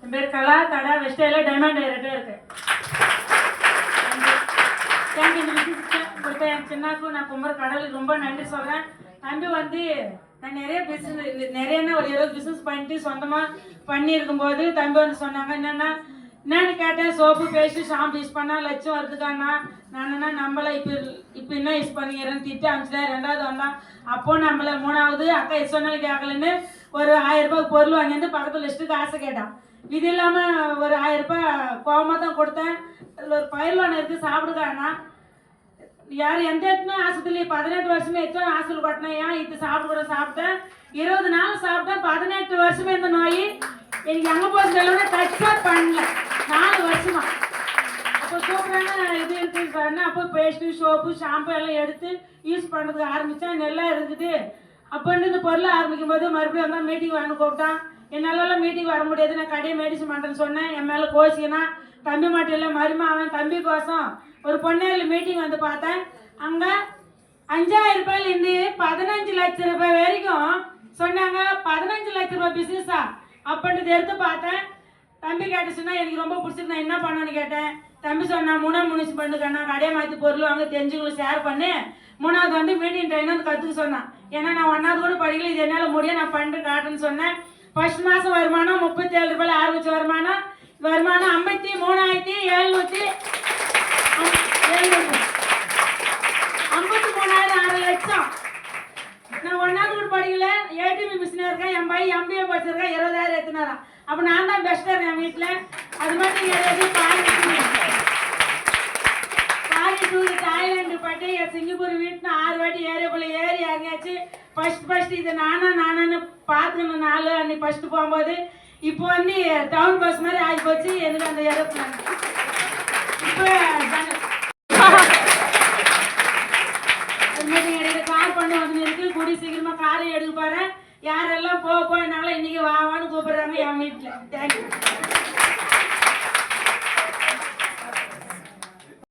என் பேர் கலா. கடை வெஸ்டையில் டைமண்ட் டைரக்டே இருக்கு. தேங்க்யூ. இந்த பிஸ்னஸ் கொடுத்த என் சின்னாக்கும் நான் கும்புற கடவுளுக்கு ரொம்ப நன்றி சொல்கிறேன். தம்பி வந்து நான் நிறைய நிறையன்னா ஒரு 20 பிஸ்னஸ் பண்ணிட்டு சொந்தமாக பண்ணியிருக்கும்போது தம்பி வந்து சொன்னாங்க, என்னன்னு கேட்டேன். சோப்பு பேஸ்ட்டு ஷாம்பு யூஸ் பண்ணால் லட்சம் வருதுக்காண்ணா. நானுன்னா நம்மளை இப்போ என்ன யூஸ் பண்ணிக்கிறேன்னு திட்டு அனுப்பிச்சிட்டேன். 2வது வந்தான். அப்போது நம்மளை 3வது அக்கா யூஸ் சொன்னாலும் கேட்கலன்னு ஒரு 1000 ரூபாய் பொருள் வாங்கிட்டு பக்கத்து லிஸ்ட்டுக்கு ஆசை கேட்டான். இது இல்லாமல் ஒரு 1000 ரூபாய் கோவமாக தான் கொடுத்தேன். அதில் ஒரு பயிர்வான இருக்குது சாப்பிடுக்காண்ணா. யார் எந்த எத்தனும் ஆஸ்பத்திரி 18 வருஷமே எத்தனை ஹாஸ்பிட்டல் கொட்டினேன். ஏன் இது சாப்பிட சாப்பிட்டேன். 20 நாள் சாப்பிட்டேன். 18 வருஷமே இந்த நோய் எனக்கு அங்கே போகிறதுல டச்சே பண்ணல. 4 வருஷமா. அப்போ சூப்பரான இது இருக்குன்னு சொன்னேன். அப்போ பேஸ்ட்டு சோப்பு ஷாம்பு எல்லாம் எடுத்து யூஸ் பண்ணுறதுக்கு ஆரம்பித்தேன். நல்லா இருக்குது. அப்போன்னு இந்த பொருளை ஆரம்பிக்கும் போது மறுபடியும் வந்தால் மீட்டிங் வாங்க கூப்பிட்டான். என்னாலலாம் மீட்டிங் வர முடியாது, நான் கடையை மெடிசன் பண்ணுறேன்னு சொன்னேன். என் மேலே கோச்சிக்கினா தம்பி மட்டும் இல்லை மருமா அவன் தம்பி கோசம் ஒரு பொன்னேரில் மீட்டிங் வந்து பார்த்தேன். அங்கே 5000 ரூபாயிலேருந்து 15 லட்சம் ரூபாய் வரைக்கும் சொன்னாங்க. 15 லட்ச ரூபாய் பிஸ்னஸா அப்படின்றது எடுத்து பார்த்தேன். தம்பி கேட்ட சொன்னால் எனக்கு ரொம்ப பிடிச்சிருக்கு. நான் என்ன பண்ணணும்னு கேட்டேன். தம்பி சொன்னான் 3 முனிச்சு பண்ணுக்கண்ணா கடையை மாற்றி பொருள் வாங்க தெரிஞ்சுங்களுக்கு ஷேர் பண்ணு. 3வது வந்து மீட்டிங் டைம் வந்து கற்றுக்க சொன்னான். ஏன்னா நான் 1வது கூட படிக்கல, இது என்னால் முடியும் நான் பண்ணிட்டு காட்டுன்னு சொன்னேன். ஃபர்ஸ்ட் மாதம் வருமானம் 37 ரூபாயில் ஆரம்பிச்ச வருமானம் 53,700 53,000 6 லட்சம். நான் 1வது கூட படிக்கல, ஏடிபி மிஷினாக இருக்கேன். என் பையன் MBA படிச்சிருக்கேன். 20,000 எடுத்துனாரான். அப்போ நான் தான் பெஸ்ட்டாக இருக்கேன் என் வீட்டில். அது மட்டும் கிடையாது. பாரிட்டூர் தாய்லாண்டு பட்டு சிங்கப்பூர் வீட்டுன்னு 6 வாட்டி ஏரியாக்குள்ள ஏறி இறங்கியாச்சு. ஃபர்ஸ்ட் இதை நானான்னு பார்த்துக்கணும். 4 அன்னைக்கு ஃபர்ஸ்ட் போகும்போது இப்போ வந்து டவுன் பஸ் மாதிரி ஆகி போச்சு எனக்கு அந்த ஏரோப்ளான். இப்போ கார் பண்ண வந்து இருக்கு. கூடி சீக்கிரமா காரை எடுக்க போறேன். யாரெல்லாம் போனாலும் இன்னைக்கு வான்னு கூப்பிடுறாங்க என் வீட்டில். தேங்க்யூ.